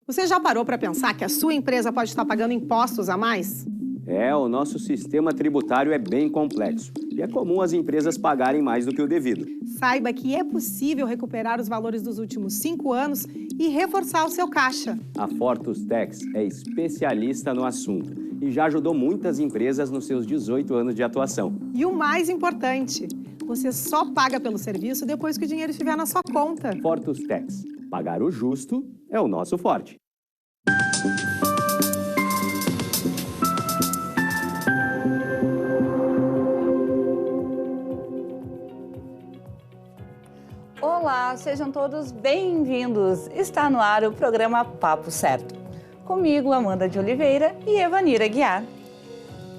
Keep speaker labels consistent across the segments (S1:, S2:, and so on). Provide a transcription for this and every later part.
S1: Você já parou para pensar que a sua empresa pode estar pagando impostos a mais?
S2: O nosso sistema tributário é bem complexo e é comum as empresas pagarem mais do que o devido.
S1: Saiba que é possível recuperar os valores dos últimos 5 anos e reforçar o seu caixa.
S2: A Fortus Tax é especialista no assunto e já ajudou muitas empresas nos seus 18 anos de atuação.
S1: E o mais importante, você só paga pelo serviço depois que o dinheiro estiver na sua conta.
S2: Fortus Tax. Pagar o justo é o nosso forte.
S3: Olá, sejam todos bem-vindos. Está no ar o programa Papo Certo. Comigo, Amanda de Oliveira e Evanira Guiar.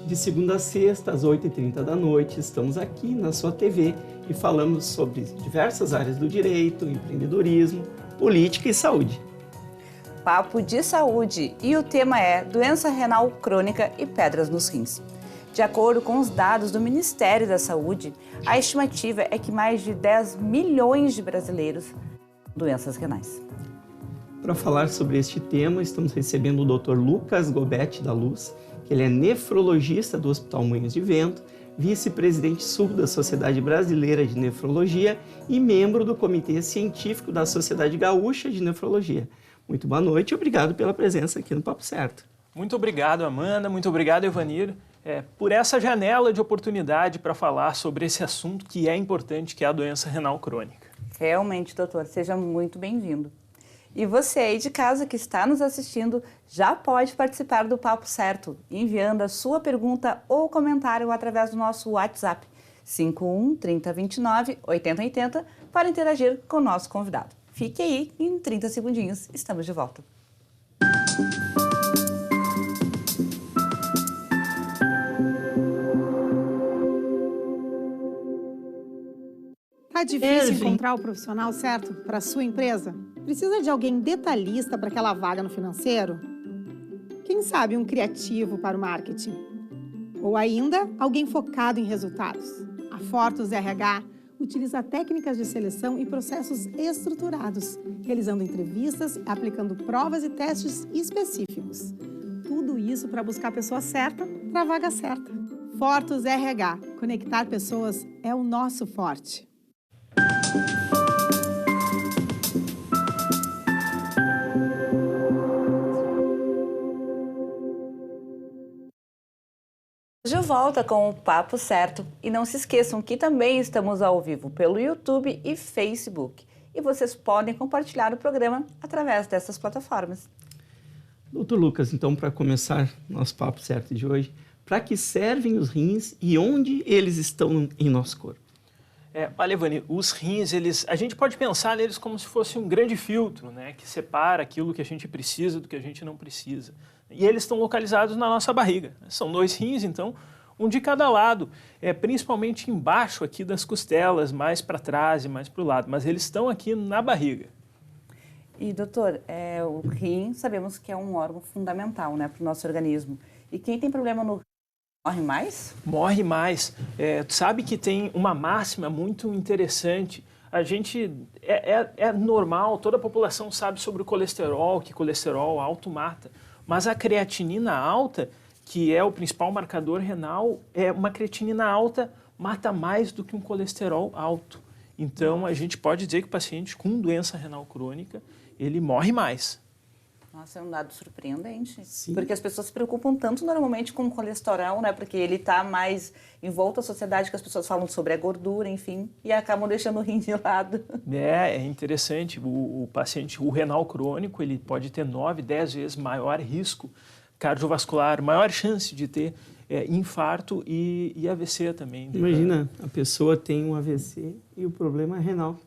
S4: De segunda a sexta, às 8h30 da noite, estamos aqui na sua TV e falamos sobre diversas áreas do direito, empreendedorismo, política e saúde.
S3: Papo de saúde, e o tema é doença renal crônica e pedras nos rins. De acordo com os dados do Ministério da Saúde, a estimativa é que mais de 10 milhões de brasileiros têm doenças renais.
S4: Para falar sobre este tema, estamos recebendo o Dr. Lucas Gobetti da Luz, que ele é nefrologista do Hospital Moinhos de Vento, vice-presidente sul da Sociedade Brasileira de Nefrologia e membro do Comitê Científico da Sociedade Gaúcha de Nefrologia. Muito boa noite e obrigado pela presença aqui no Papo Certo.
S5: Muito obrigado, Amanda. Muito obrigado, Evanir, por essa janela de oportunidade para falar sobre esse assunto que é importante, que é a doença renal crônica.
S3: Realmente, doutor, seja muito bem-vindo. E você aí de casa que está nos assistindo já pode participar do Papo Certo, enviando a sua pergunta ou comentário através do nosso WhatsApp 51 3029 8080 para interagir com o nosso convidado. Fique aí, em 30 segundinhos estamos de volta.
S1: Tá difícil encontrar o profissional certo para a sua empresa? Precisa de alguém detalhista para aquela vaga no financeiro? Quem sabe um criativo para o marketing? Ou ainda, alguém focado em resultados? A Fortus RH utiliza técnicas de seleção e processos estruturados, realizando entrevistas, aplicando provas e testes específicos. Tudo isso para buscar a pessoa certa para a vaga certa. Fortus RH. Conectar pessoas é o nosso forte.
S3: De volta com o Papo Certo. E não se esqueçam que também estamos ao vivo pelo YouTube e Facebook. E vocês podem compartilhar o programa através dessas plataformas.
S4: Doutor Lucas, então, para começar nosso Papo Certo de hoje, para que servem os rins e onde eles estão em nosso corpo?
S5: Olha, Ivani, os rins, a gente pode pensar neles como se fosse um grande filtro, né, que separa aquilo que a gente precisa do que a gente não precisa. E eles estão localizados na nossa barriga. São 2 rins, então, um de cada lado, principalmente embaixo aqui das costelas, mais para trás e mais para o lado, mas eles estão aqui na barriga.
S3: E, doutor, o rim, sabemos que é um órgão fundamental, né, para o nosso organismo. E quem tem problema no rim, morre mais?
S5: Morre mais. Tu sabe que tem uma máxima muito interessante. A gente, é normal, toda a população sabe sobre o colesterol, que colesterol alto mata. Mas a creatinina alta, que é o principal marcador renal, uma creatinina alta mata mais do que um colesterol alto. Então, a gente pode dizer que o paciente com doença renal crônica, ele morre mais.
S3: Nossa, é um dado surpreendente.
S4: Sim.
S3: Porque as pessoas se preocupam tanto normalmente com o colesterol, né? Porque ele está mais em volta à sociedade, que as pessoas falam sobre a gordura, enfim, e acabam deixando o rim de lado.
S5: É interessante. O paciente, o renal crônico, ele pode ter 9, 10 vezes maior risco cardiovascular, maior chance de ter infarto e AVC também.
S4: Imagina, a pessoa tem um AVC e o problema é renal.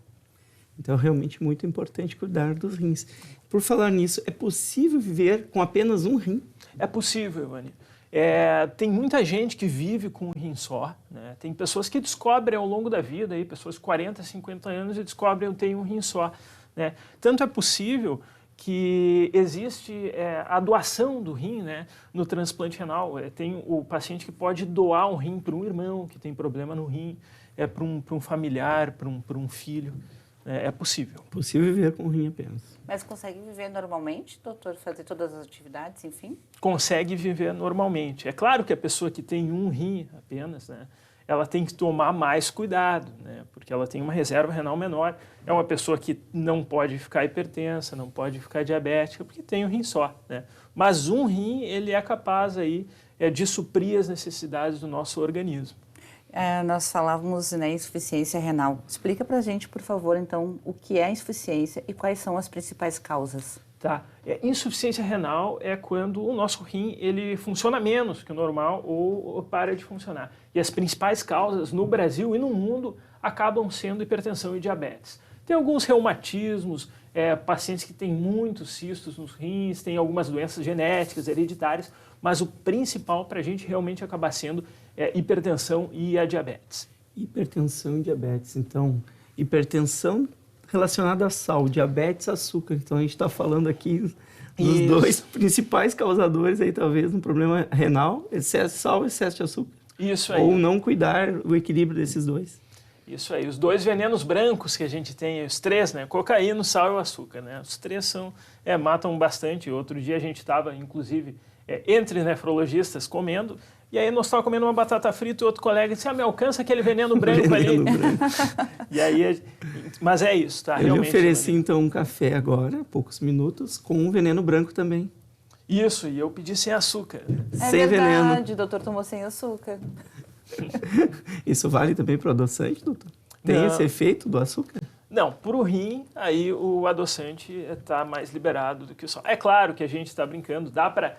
S4: Então, é realmente muito importante cuidar dos rins. Por falar nisso, é possível viver com apenas um rim?
S5: É possível, Ivani. Tem muita gente que vive com um rim só, né? Tem pessoas que descobrem ao longo da vida, aí, pessoas de 40, 50 anos e descobrem que eu tenho um rim só, né? Tanto é possível que existe a doação do rim, né, no transplante renal. Tem o paciente que pode doar um rim para um irmão que tem problema no rim, para um familiar, para um filho. É possível.
S4: Possível viver com um rim apenas.
S3: Mas consegue viver normalmente, doutor? Fazer todas as atividades, enfim?
S5: Consegue viver normalmente. É claro que a pessoa que tem um rim apenas, né, ela tem que tomar mais cuidado, né, porque ela tem uma reserva renal menor. É uma pessoa que não pode ficar hipertensa, não pode ficar diabética, porque tem um rim só, né? Mas um rim, ele é capaz aí, de suprir as necessidades do nosso organismo.
S3: Nós falávamos, né, insuficiência renal. Explica pra gente, por favor, então, o que é insuficiência e quais são as principais causas.
S5: Tá. Insuficiência renal é quando o nosso rim ele funciona menos que o normal ou para de funcionar. E as principais causas no Brasil e no mundo acabam sendo hipertensão e diabetes. Tem alguns reumatismos, pacientes que têm muitos cistos nos rins, tem algumas doenças genéticas, hereditárias, mas o principal para a gente realmente acaba sendo hipertensão e a diabetes.
S4: Hipertensão e diabetes. Então, hipertensão relacionada a sal, diabetes, açúcar. Então, a gente está falando aqui dos dois principais causadores aí, talvez, um problema renal, excesso de sal e excesso de açúcar.
S5: Isso aí.
S4: Ou não cuidar do equilíbrio desses dois.
S5: Isso aí. Os dois venenos brancos que a gente tem, os três, né? Cocaína, o sal e o açúcar, né? Os três matam bastante. Outro dia a gente estava, inclusive, entre nefrologistas comendo, e aí nós estávamos comendo uma batata frita e outro colega disse, me alcança aquele veneno branco ali. E aí, mas é isso, tá?
S4: Eu lhe ofereci, então, um café agora, poucos minutos, com um veneno branco também.
S5: Isso, e eu pedi sem açúcar.
S4: Sem veneno.
S3: O doutor tomou sem açúcar.
S4: Isso vale também para o adoçante, doutor? Tem esse efeito do açúcar?
S5: Não, para o rim, aí o adoçante está mais liberado do que o sal. É claro que a gente está brincando, dá para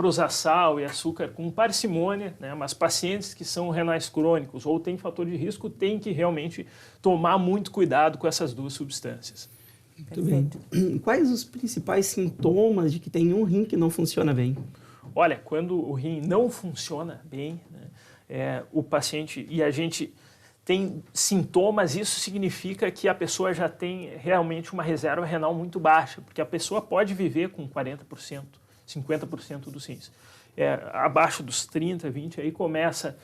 S5: usar sal e açúcar com parcimônia, né? Mas pacientes que são renais crônicos ou têm fator de risco têm que realmente tomar muito cuidado com essas duas substâncias.
S4: Muito bem. Quais os principais sintomas de que tem um rim que não funciona bem?
S5: Olha, quando o rim não funciona bem, né, o paciente e a gente tem sintomas, isso significa que a pessoa já tem realmente uma reserva renal muito baixa, porque a pessoa pode viver com 40%, 50% dos rins. Abaixo dos 30%, 20%, aí começa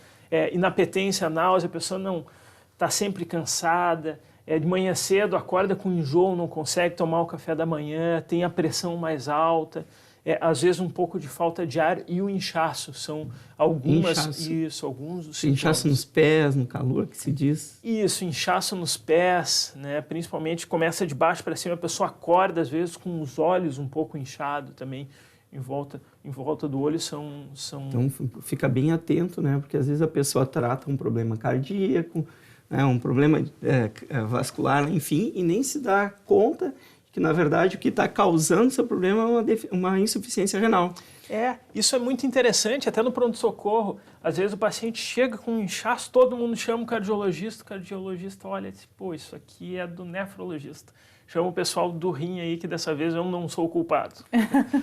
S5: inapetência, náusea, a pessoa não está sempre cansada, de manhã cedo acorda com enjoo, não consegue tomar o café da manhã, tem a pressão mais alta, às vezes um pouco de falta de ar e o inchaço, são alguns dos sintomas.
S4: Inchaço nos pés, no calor que se diz.
S5: Isso, inchaço nos pés, né? Principalmente começa de baixo para cima, a pessoa acorda às vezes com os olhos um pouco inchados também, em volta do olho são...
S4: Então fica bem atento, né? Porque às vezes a pessoa trata um problema cardíaco, um problema vascular, enfim, e nem se dá conta que, na verdade, o que está causando seu problema é uma insuficiência renal.
S5: Isso é muito interessante, até no pronto-socorro, às vezes o paciente chega com um inchaço, todo mundo chama o cardiologista olha e diz, pô, isso aqui é do nefrologista. Chama o pessoal do rim aí, que dessa vez eu não sou o culpado.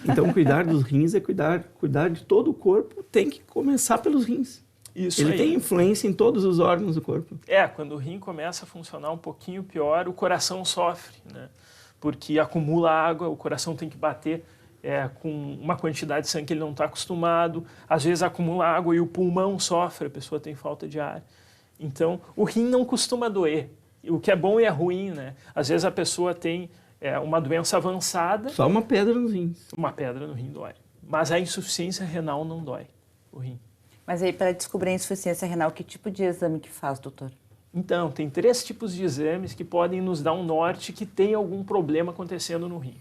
S4: Então, cuidar dos rins é cuidar de todo o corpo, tem que começar pelos rins.
S5: Isso
S4: Ele
S5: aí.
S4: tem influência em todos os órgãos do corpo.
S5: Quando o rim começa a funcionar um pouquinho pior, o coração sofre, né? Porque acumula água, o coração tem que bater com uma quantidade de sangue que ele não está acostumado, às vezes acumula água e o pulmão sofre, a pessoa tem falta de ar. Então, o rim não costuma doer, o que é bom e é ruim, né? Às vezes a pessoa tem uma doença avançada...
S4: Só uma pedra nos rins.
S5: Uma pedra no rim dói, mas a insuficiência renal não dói, o rim.
S3: Mas aí, para descobrir a insuficiência renal, que tipo de exame que faz, doutor?
S5: Então, tem 3 tipos de exames que podem nos dar um norte que tem algum problema acontecendo no rim.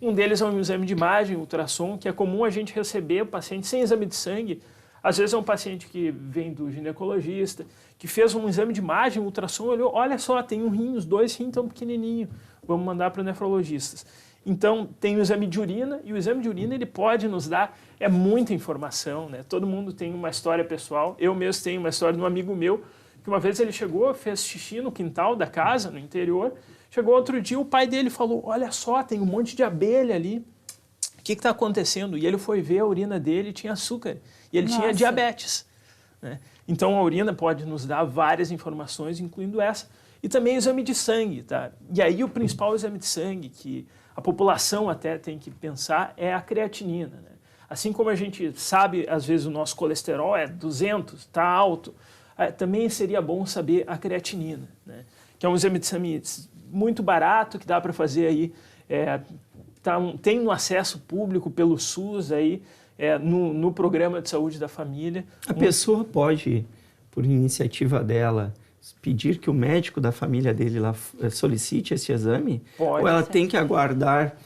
S5: Um deles é um exame de imagem, ultrassom, que é comum a gente receber o paciente sem exame de sangue. Às vezes é um paciente que vem do ginecologista, que fez um exame de imagem, ultrassom, olhou, olha só, tem um rim, os 2 rins tão pequenininhos, vamos mandar para nefrologistas. Então, tem o exame de urina, e o exame de urina ele pode nos dar muita informação, né? Todo mundo tem uma história pessoal, eu mesmo tenho uma história de um amigo meu, que uma vez ele chegou, fez xixi no quintal da casa, no interior, chegou outro dia, o pai dele falou, olha só, tem um monte de abelha ali, o que está acontecendo? E ele foi ver a urina dele e tinha açúcar, e ele tinha diabetes, né? Então, a urina pode nos dar várias informações, incluindo essa, e também o exame de sangue, tá? E aí o principal exame de sangue que a população até tem que pensar é a creatinina, né? Assim como a gente sabe, às vezes o nosso colesterol é 200, está alto, também seria bom saber a creatinina, né? Que é um exame muito barato que dá para fazer aí, tem no acesso público pelo SUS aí, no programa de saúde da família.
S4: A pessoa pode, por iniciativa dela, pedir que o médico da família dele lá solicite esse exame?
S5: Pode.
S4: Ou ela tem que aguardar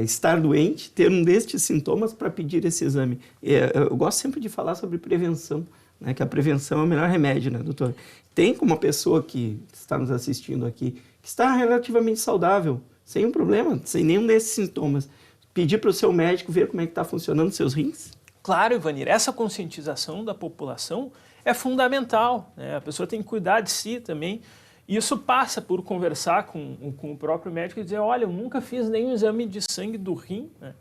S4: estar doente, ter um destes sintomas para pedir esse exame? Eu gosto sempre de falar sobre prevenção, né, que a prevenção é o melhor remédio, né, doutor? Tem como uma pessoa que está nos assistindo aqui, que está relativamente saudável, sem um problema, sem nenhum desses sintomas, pedir para o seu médico ver como é que está funcionando os seus rins?
S5: Claro, Ivanir, essa conscientização da população é fundamental, né? A pessoa tem que cuidar de si também. Isso passa por conversar com o próprio médico e dizer, olha, eu nunca fiz nenhum exame de sangue do rim, né?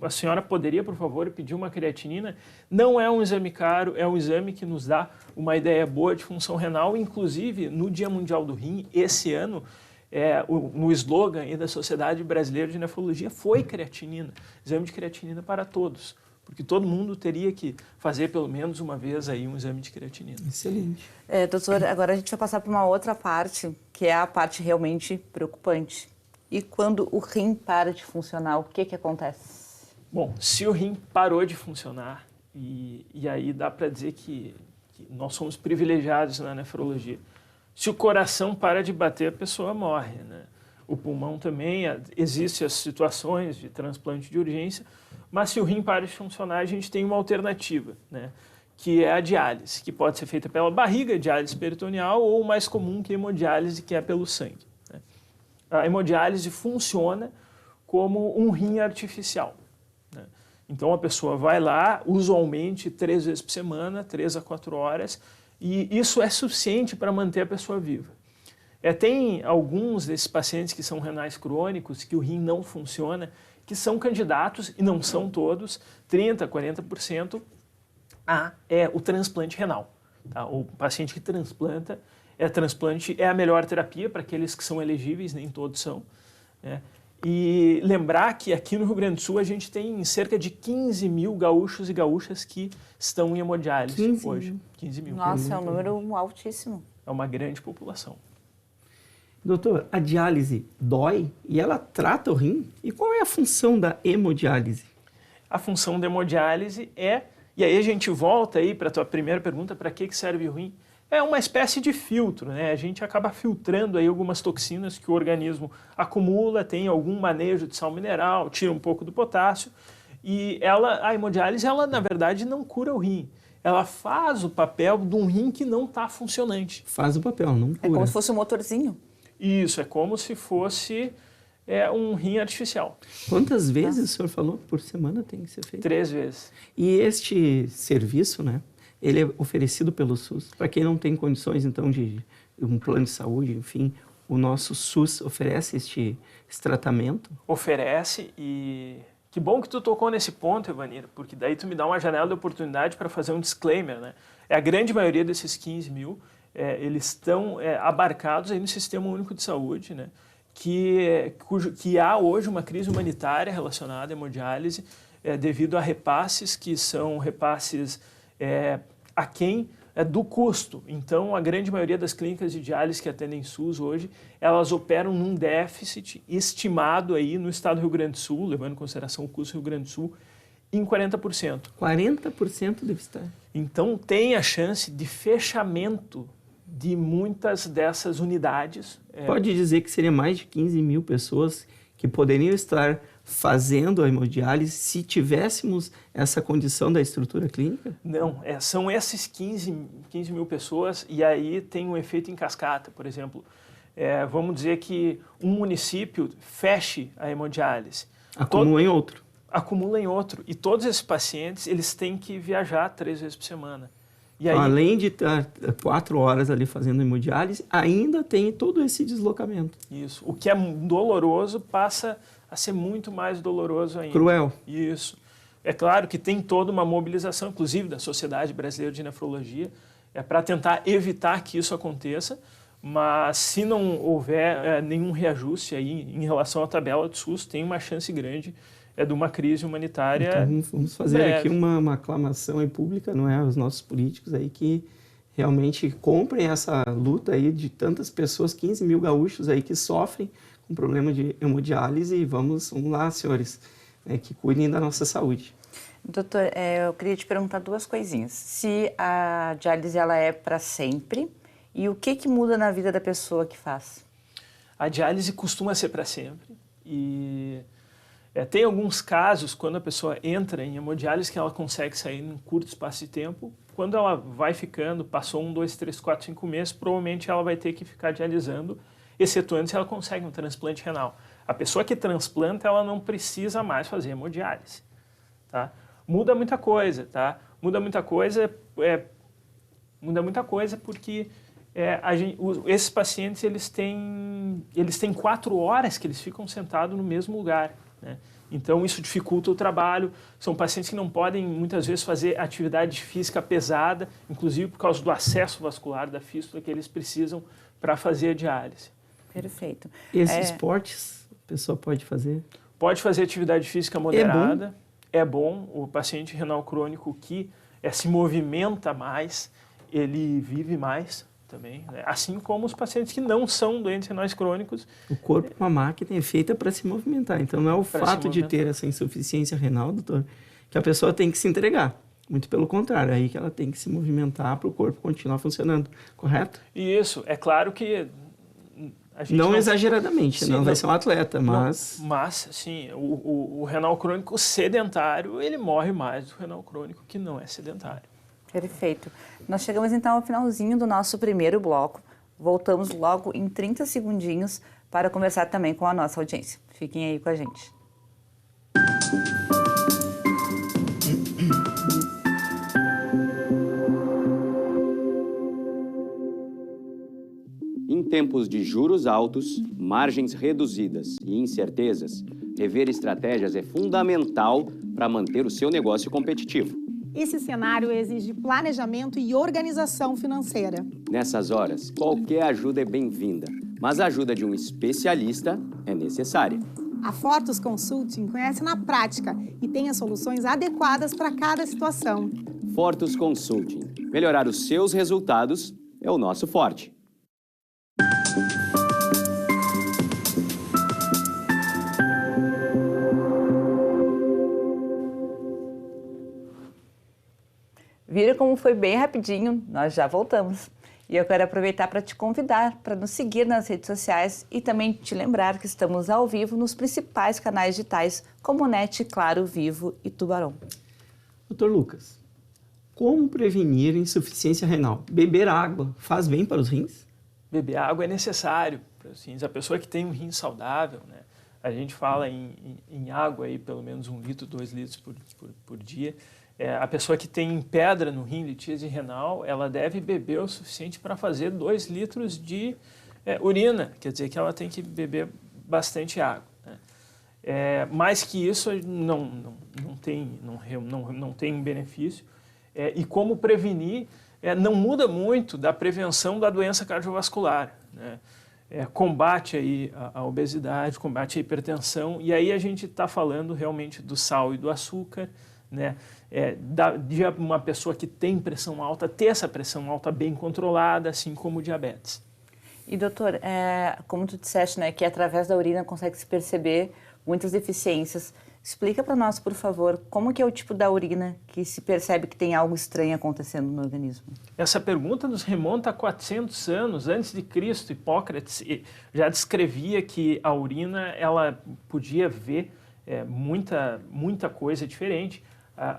S5: A senhora poderia, por favor, pedir uma creatinina? Não é um exame caro, é um exame que nos dá uma ideia boa de função renal. Inclusive, no Dia Mundial do Rim, esse ano, no slogan da Sociedade Brasileira de Nefrologia foi creatinina, exame de creatinina para todos, porque todo mundo teria que fazer pelo menos uma vez aí um exame de creatinina.
S4: Excelente.
S3: Doutor, agora a gente vai passar para uma outra parte, que é a parte realmente preocupante. E quando o rim para de funcionar, o que acontece?
S5: Bom, se o rim parou de funcionar, e aí dá para dizer que nós somos privilegiados na nefrologia. Se o coração para de bater, a pessoa morre, né? O pulmão também, existem as situações de transplante de urgência, mas se o rim para de funcionar, a gente tem uma alternativa, né? Que é a diálise, que pode ser feita pela barriga, diálise peritoneal, ou o mais comum, que é a hemodiálise, que é pelo sangue, né? A hemodiálise funciona como um rim artificial, né? Então a pessoa vai lá, usualmente 3 vezes por semana, 3 a 4 horas, e isso é suficiente para manter a pessoa viva. Tem alguns desses pacientes que são renais crônicos, que o rim não funciona, que são candidatos, e não são todos, 30%, 40%, o transplante renal. Tá? O paciente que transplanta, transplante é a melhor terapia para aqueles que são elegíveis, nem todos são, né? E lembrar que aqui no Rio Grande do Sul a gente tem cerca de 15 mil gaúchos e gaúchas que estão em hemodiálise hoje. 15 mil.
S3: Nossa, é um número altíssimo.
S5: É uma grande população.
S4: Doutor, a diálise dói e ela trata o rim? E qual é a função da hemodiálise?
S5: A função da hemodiálise e aí a gente volta aí para a tua primeira pergunta, para que serve o rim? É uma espécie de filtro, né? A gente acaba filtrando aí algumas toxinas que o organismo acumula, tem algum manejo de sal mineral, tira um pouco do potássio, e a hemodiálise, ela na verdade não cura o rim. Ela faz o papel de um rim que não está funcionante.
S4: Faz o papel, não cura.
S3: É como se fosse um motorzinho.
S5: Isso, é como se fosse um rim artificial.
S4: Quantas vezes o senhor falou por semana tem que ser feito?
S5: 3 vezes.
S4: E este serviço, né? Ele é oferecido pelo SUS. Para quem não tem condições, então, de um plano de saúde, enfim, o nosso SUS oferece esse tratamento?
S5: Oferece, e que bom que tu tocou nesse ponto, Ivanir, porque daí tu me dá uma janela de oportunidade para fazer um disclaimer, né? A grande maioria desses 15 mil, eles estão abarcados aí no Sistema Único de Saúde, né? Que há hoje uma crise humanitária relacionada à hemodiálise devido a repasses que são repasses aquém do custo. Então, a grande maioria das clínicas de diálise que atendem SUS hoje, elas operam num déficit estimado aí no estado do Rio Grande do Sul, levando em consideração o custo do Rio Grande do Sul, em 40%.
S4: 40% deve estar.
S5: Então, tem a chance de fechamento de muitas dessas unidades.
S4: Pode dizer que seria mais de 15 mil pessoas que poderiam estar fazendo a hemodiálise se tivéssemos essa condição da estrutura clínica?
S5: Não, são esses 15 mil pessoas, e aí tem um efeito em cascata. Por exemplo, vamos dizer que um município feche a hemodiálise.
S4: Acumula em outro.
S5: Acumula em outro. E todos esses pacientes, eles têm que viajar 3 vezes por semana. E aí,
S4: além de estar 4 horas ali fazendo hemodiálise, ainda tem todo esse deslocamento.
S5: Isso. O que é doloroso passa a ser muito mais doloroso ainda.
S4: Cruel.
S5: Isso. É claro que tem toda uma mobilização, inclusive da Sociedade Brasileira de Nefrologia, para tentar evitar que isso aconteça, mas se não houver nenhum reajuste aí em relação à tabela do SUS, tem uma chance grande de uma crise humanitária.
S4: Então, vamos fazer
S5: breve.
S4: Aqui uma aclamação aí pública, não é, aos nossos políticos aí que realmente comprem essa luta aí de tantas pessoas, 15 mil gaúchos aí que sofrem com problema de hemodiálise e vamos lá, senhores, que cuidem da nossa saúde.
S3: Doutor, eu queria te perguntar duas coisinhas. Se a diálise ela é para sempre e o que muda na vida da pessoa que faz?
S5: A diálise costuma ser para sempre e tem alguns casos quando a pessoa entra em hemodiálise que ela consegue sair em um curto espaço de tempo. Quando ela vai ficando, passou 1, 2, 3, 4, 5 meses, provavelmente ela vai ter que ficar dialisando, excetuando se ela consegue um transplante renal. A pessoa que transplanta, ela não precisa mais fazer hemodiálise, tá? Muda muita coisa, tá? Muda muita coisa porque esses pacientes eles têm 4 horas que eles ficam sentados no mesmo lugar, né? Então isso dificulta o trabalho. São pacientes que não podem muitas vezes fazer atividade física pesada, inclusive por causa do acesso vascular da fístula que eles precisam para fazer a diálise.
S3: Perfeito.
S4: Esses esportes a pessoa pode fazer?
S5: Pode fazer atividade física moderada. É bom. O paciente renal crônico que se movimenta mais, ele vive mais também, né? Assim como os pacientes que não são doentes renais crônicos.
S4: O corpo é uma máquina é feita para se movimentar. Então não é o fato de ter essa insuficiência renal, doutor, que a pessoa tem que se entregar. Muito pelo contrário, é aí que ela tem que se movimentar para o corpo continuar funcionando, correto?
S5: Isso, é claro que a gente
S4: não exageradamente, sim, não vai ser um atleta, mas...
S5: Mas, sim, o renal crônico sedentário, ele morre mais do renal crônico que não é sedentário.
S3: Perfeito. Nós chegamos então ao finalzinho do nosso primeiro bloco. Voltamos logo em 30 segundinhos para conversar também com a nossa audiência. Fiquem aí com a gente.
S2: Em tempos de juros altos, margens reduzidas e incertezas, rever estratégias é fundamental para manter o seu negócio competitivo.
S1: Esse cenário exige planejamento e organização financeira.
S2: Nessas horas, qualquer ajuda é bem-vinda, mas a ajuda de um especialista é necessária.
S1: A Fortus Consulting conhece na prática e tem as soluções adequadas para cada situação.
S2: Fortus Consulting. Melhorar os seus resultados é o nosso forte.
S3: Viram como foi bem rapidinho? Nós já voltamos. E eu quero aproveitar para te convidar para nos seguir nas redes sociais e também te lembrar que estamos ao vivo nos principais canais digitais como NET, Claro, Vivo e Tubarão.
S4: Doutor Lucas, como prevenir insuficiência renal? Beber água faz bem para os rins?
S5: Beber água é necessário para os rins. A pessoa que tem um rim saudável, né? A gente fala em água aí pelo menos 1 litro, 2 litros por dia. A pessoa que tem pedra no rim, litíase renal, ela deve beber o suficiente para fazer 2 litros de urina. Quer dizer que ela tem que beber bastante água, né? Mais que isso não tem benefício. E como prevenir, não muda muito da prevenção da doença cardiovascular, né? Combate aí a obesidade, combate a hipertensão, e aí a gente está falando realmente do sal e do açúcar, né? De uma pessoa que tem pressão alta, ter essa pressão alta bem controlada, assim como o diabetes.
S3: E doutor, como tu disseste, né, que através da urina consegue se perceber muitas deficiências. Explica para nós, por favor, como que é o tipo da urina que se percebe que tem algo estranho acontecendo no organismo?
S5: Essa pergunta nos remonta a 400 anos antes de Cristo. Hipócrates já descrevia que a urina ela podia ver muita coisa diferente.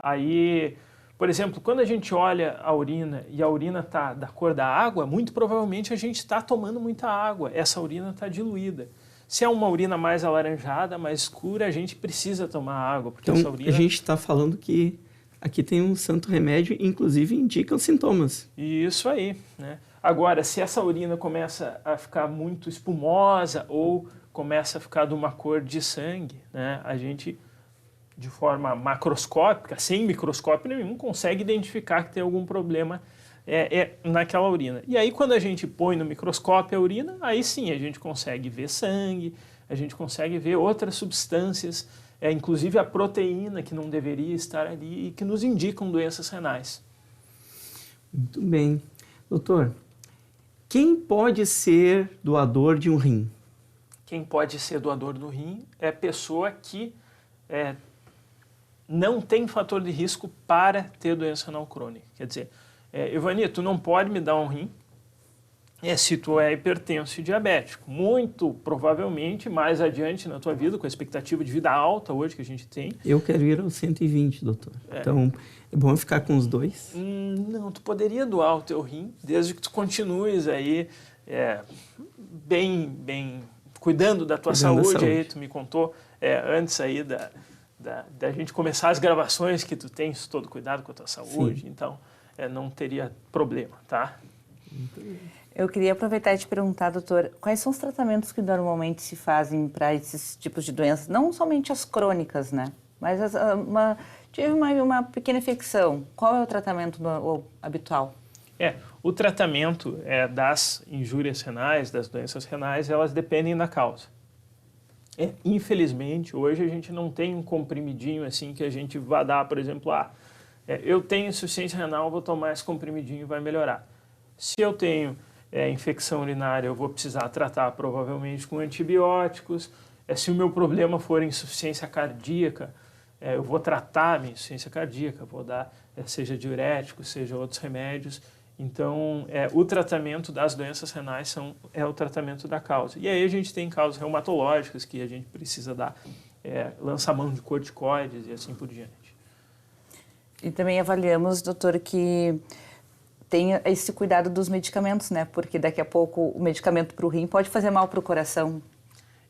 S5: Aí, por exemplo, quando a gente olha a urina e a urina está da cor da água, muito provavelmente a gente está tomando muita água. Essa urina está diluída. Se é uma urina mais alaranjada, mais escura, a gente precisa tomar água. Porque
S4: então,
S5: essa urina...
S4: a gente está falando que aqui tem um santo remédio, inclusive indica os sintomas.
S5: Isso aí, né? Agora, se essa urina começa a ficar muito espumosa ou começa a ficar de uma cor de sangue, né? A gente, de forma macroscópica, sem microscópio nenhum, consegue identificar que tem algum problema naquela urina. E aí, quando a gente põe no microscópio a urina, aí sim a gente consegue ver sangue, a gente consegue ver outras substâncias, inclusive a proteína que não deveria estar ali e que nos indicam doenças renais.
S4: Muito bem. Doutor, quem pode ser doador de um rim?
S5: Quem pode ser doador do rim é a pessoa que não tem fator de risco para ter doença renal crônica. Quer dizer, Ivani, tu não pode me dar um rim se tu é hipertenso e diabético. Muito provavelmente, mais adiante na tua vida, com a expectativa de vida alta hoje que a gente tem.
S4: Eu quero ir aos 120, doutor. Então, é bom ficar com os dois?
S5: Não, tu poderia doar o teu rim, desde que tu continues aí bem cuidando da tua saúde. Aí tu me contou antes aí da gente começar as gravações que tu tens todo cuidado com a tua saúde. Sim. Então, não teria problema, tá?
S3: Eu queria aproveitar e te perguntar, doutor, quais são os tratamentos que normalmente se fazem para esses tipos de doenças? Não somente as crônicas, né? Mas tive uma pequena infecção. Qual é o tratamento habitual?
S5: O tratamento das injúrias renais, das doenças renais, elas dependem da causa. Infelizmente, hoje a gente não tem um comprimidinho assim que a gente vá dar, por exemplo, eu tenho insuficiência renal, vou tomar esse comprimidinho e vai melhorar. Se eu tenho infecção urinária, eu vou precisar tratar provavelmente com antibióticos. Se o meu problema for insuficiência cardíaca, eu vou tratar a minha insuficiência cardíaca, vou dar seja diuréticos, seja outros remédios. Então, o tratamento das doenças renais é o tratamento da causa. E aí a gente tem causas reumatológicas que a gente precisa dar lançamão de corticoides e assim por diante.
S3: E também avaliamos, doutor, que tem esse cuidado dos medicamentos, né? Porque daqui a pouco o medicamento para o rim pode fazer mal para o coração.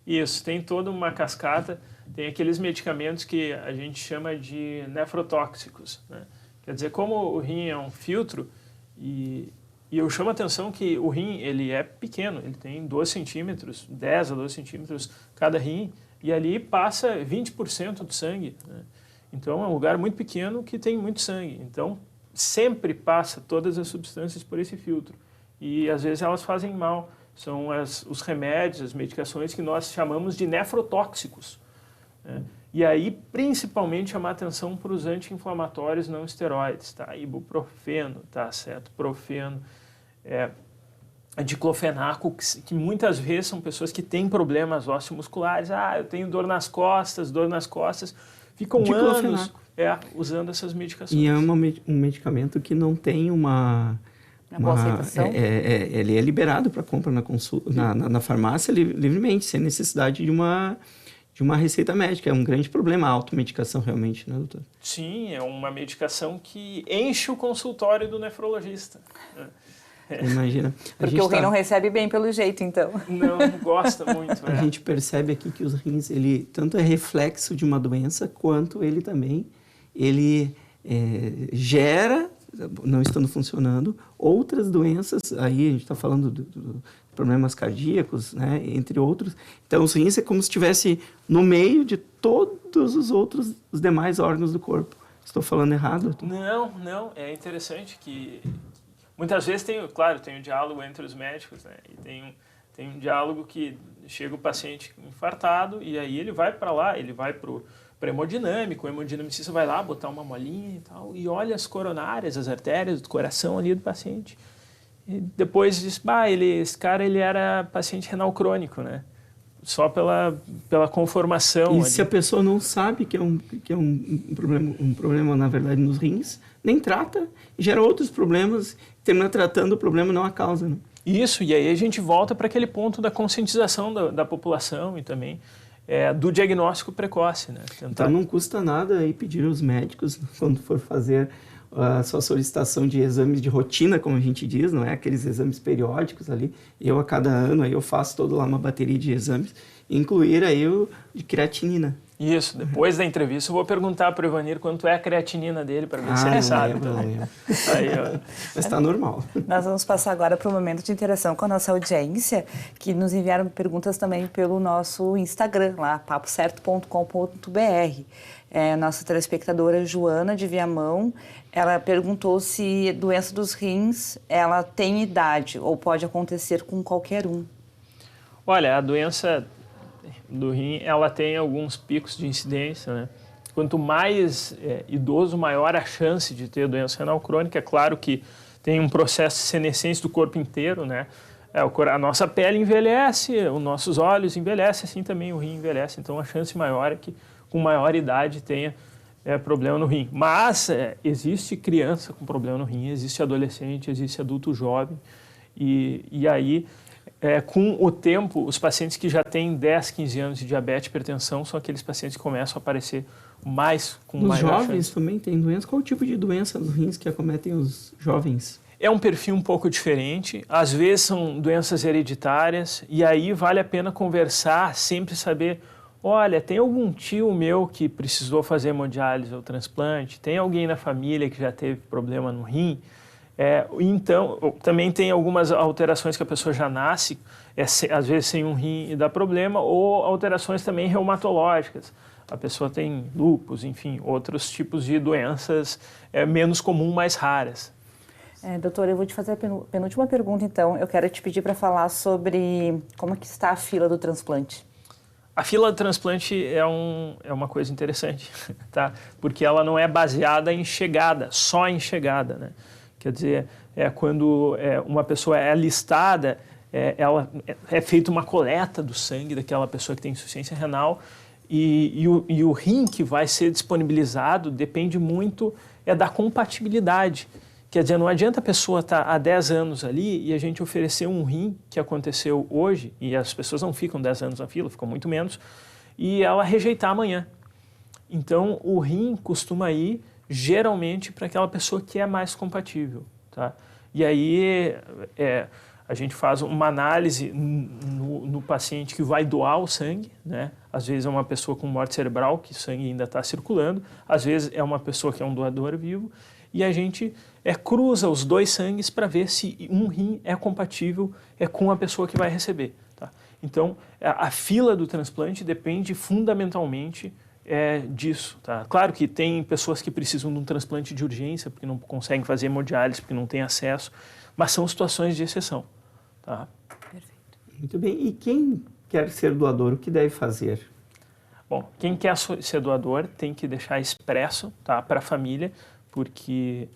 S5: Isso, tem toda uma cascata. Tem aqueles medicamentos que a gente chama de nefrotóxicos, né? Quer dizer, como o rim é um filtro, e eu chamo a atenção que o rim ele é pequeno, ele tem 12 centímetros, 10 a 12 centímetros cada rim, e ali passa 20% do sangue, né? Então é um lugar muito pequeno que tem muito sangue. Então sempre passa todas as substâncias por esse filtro. E às vezes elas fazem mal. São os remédios, as medicações que nós chamamos de nefrotóxicos, né? E aí, principalmente, chamar atenção para os anti-inflamatórios não esteroides, tá? Ibuprofeno, tá certo? Profeno, diclofenaco, que muitas vezes são pessoas que têm problemas osteomusculares. Eu tenho dor nas costas, ficam anos usando essas medicações.
S4: E é um medicamento que não tem uma
S3: aceitação?
S4: Ele é liberado para compra na farmácia livremente, sem necessidade de uma receita médica. É um grande problema a automedicação realmente, né, doutor?
S5: Sim, é uma medicação que enche o consultório do nefrologista.
S4: Imagina.
S3: Porque o rim não recebe bem pelo jeito, então.
S5: Não gosta muito.
S4: A gente percebe aqui que os rins, ele tanto é reflexo de uma doença, quanto ele também, gera, não estando funcionando, outras doenças. Aí a gente está falando do problemas cardíacos, né, entre outros. Então, os rins é como se estivesse no meio de todos os demais órgãos do corpo. Estou falando errado?
S5: Não. É interessante que muitas vezes tem um diálogo entre os médicos, né, e tem um diálogo que chega o paciente infartado e aí ele vai para lá, ele vai para o hemodinâmico, o hemodinamicista vai lá botar uma molinha e tal, e olha as coronárias, as artérias do coração ali do paciente. E depois diz, esse cara ele era paciente renal crônico, né? Só pela conformação.
S4: E se a pessoa não sabe que é um problema, na verdade, nos rins, nem trata, gera outros problemas, termina tratando o problema, não a causa, né?
S5: Isso, e aí a gente volta para aquele ponto da conscientização da população e também do diagnóstico precoce, né?
S4: Então não custa nada aí pedir aos médicos, quando for fazer a sua solicitação de exames de rotina, como a gente diz, não é? Aqueles exames periódicos ali. Eu, a cada ano, aí eu faço toda lá uma bateria de exames, incluir aí o de creatinina.
S5: Isso, depois da entrevista eu vou perguntar para o Ivanir quanto é a creatinina dele, para ver se ele sabe.
S4: Mas está normal.
S3: Nós vamos passar agora para o momento de interação com a nossa audiência, que nos enviaram perguntas também pelo nosso Instagram, lá, papocerto.com.br. Nossa telespectadora Joana de Viamão, ela perguntou se doença dos rins, ela tem idade ou pode acontecer com qualquer um.
S5: Olha, a doença do rim, ela tem alguns picos de incidência, né? Quanto mais idoso, maior a chance de ter doença renal crônica. É claro que tem um processo de senescência do corpo inteiro, né? A nossa pele envelhece, os nossos olhos envelhecem, assim também o rim envelhece. Então, a chance maior é que, com maior idade, tenha problema no rim. Mas existe criança com problema no rim, existe adolescente, existe adulto jovem. E aí, com o tempo, os pacientes que já têm 10, 15 anos de diabetes e hipertensão são aqueles pacientes que começam a aparecer mais com
S4: Os
S5: maior
S4: jovens
S5: chance.
S4: também têm doença? Qual o tipo de doença nos rins que acometem os jovens?
S5: É um perfil um pouco diferente, às vezes são doenças hereditárias, e aí vale a pena conversar, sempre saber, olha, tem algum tio meu que precisou fazer hemodiálise ou transplante? Tem alguém na família que já teve problema no rim? Então, também tem algumas alterações que a pessoa já nasce, às vezes sem um rim e dá problema, ou alterações também reumatológicas. A pessoa tem lúpus, enfim, outros tipos de doenças menos comuns, mais raras.
S3: Doutor, eu vou te fazer a penúltima pergunta, então. Eu quero te pedir para falar sobre como que está a fila do transplante.
S5: A fila do transplante é uma coisa interessante, tá? Porque ela não é baseada em chegada, só em chegada, né? Quer dizer, quando uma pessoa é alistada, é feita uma coleta do sangue daquela pessoa que tem insuficiência renal e o rim que vai ser disponibilizado depende muito da compatibilidade. Quer dizer, não adianta a pessoa estar há 10 anos ali e a gente oferecer um rim que aconteceu hoje, e as pessoas não ficam 10 anos na fila, ficam muito menos, e ela rejeitar amanhã. Então, o rim costuma ir geralmente para aquela pessoa que é mais compatível, tá? E aí a gente faz uma análise no paciente que vai doar o sangue, né? Às vezes é uma pessoa com morte cerebral, que o sangue ainda está circulando, às vezes é uma pessoa que é um doador vivo, e a gente cruza os dois sangues para ver se um rim é compatível com a pessoa que vai receber, tá? Então, a fila do transplante depende fundamentalmente disso, tá? Claro que tem pessoas que precisam de um transplante de urgência porque não conseguem fazer hemodiálise, porque não têm acesso, mas são situações de exceção, tá?
S3: Perfeito.
S4: Muito bem. E quem quer ser doador, o que deve fazer?
S5: Bom, quem quer ser doador tem que deixar expresso, tá, para a família, porque,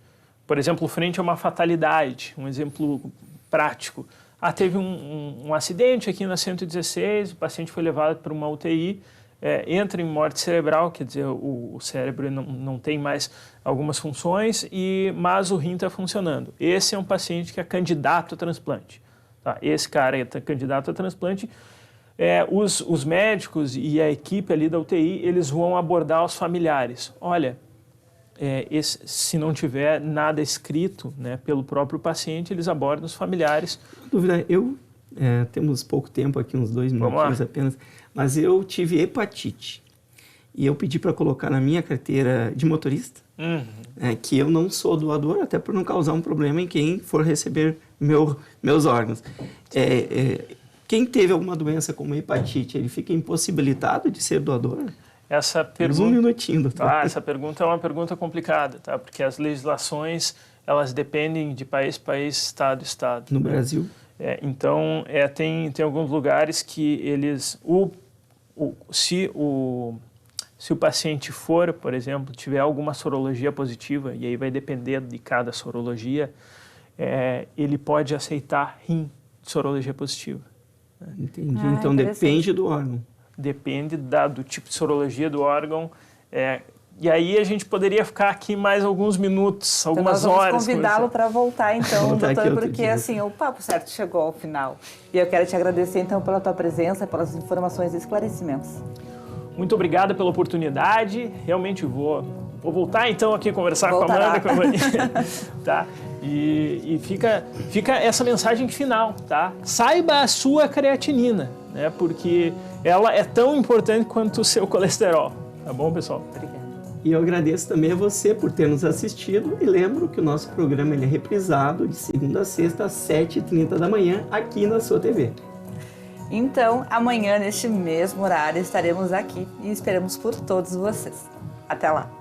S5: por exemplo, frente a uma fatalidade, um exemplo prático. Teve um acidente aqui na 116, o paciente foi levado para uma UTI, entra em morte cerebral, quer dizer, o cérebro não tem mais algumas funções, mas o rim está funcionando. Esse é um paciente que é candidato a transplante. Tá? Esse cara é candidato a transplante. Os médicos e a equipe ali da UTI, eles vão abordar os familiares. Olha, se não tiver nada escrito, né, pelo próprio paciente, eles abordam os familiares.
S4: Dúvida, temos pouco tempo aqui, uns 2 minutos apenas, mas eu tive hepatite e eu pedi para colocar na minha carteira de motorista que eu não sou doador, até por não causar um problema em quem for receber meus órgãos. Quem teve alguma doença como hepatite, ele fica impossibilitado de ser doador?
S5: Essa pergunta,
S4: um minutinho, doutor.
S5: Essa pergunta é uma pergunta complicada, tá? Porque as legislações, elas dependem de país, estado.
S4: No Brasil?
S5: Então, tem alguns lugares que eles... Se o paciente for, por exemplo, tiver alguma sorologia positiva, e aí vai depender de cada sorologia, ele pode aceitar rim de sorologia positiva. Né?
S4: Entendi. Então, depende do órgão.
S5: Depende do tipo de sorologia do órgão. E aí a gente poderia ficar aqui mais alguns minutos, algumas horas.
S3: Nós vamos convidá-lo para voltar, então, doutor, porque assim, o Papo Certo chegou ao final. E eu quero te agradecer, então, pela tua presença, pelas informações e esclarecimentos.
S5: Muito obrigado pela oportunidade. Realmente vou voltar, então, aqui conversar com a Amanda. Tá? E fica essa mensagem final, tá? Saiba a sua creatinina, né? Porque ela é tão importante quanto o seu colesterol. Tá bom, pessoal?
S3: Obrigada.
S4: E eu agradeço também a você por ter nos assistido e lembro que o nosso programa é reprisado de segunda a sexta às 7h30 da manhã aqui na sua TV.
S3: Então, amanhã, neste mesmo horário, estaremos aqui e esperamos por todos vocês. Até lá!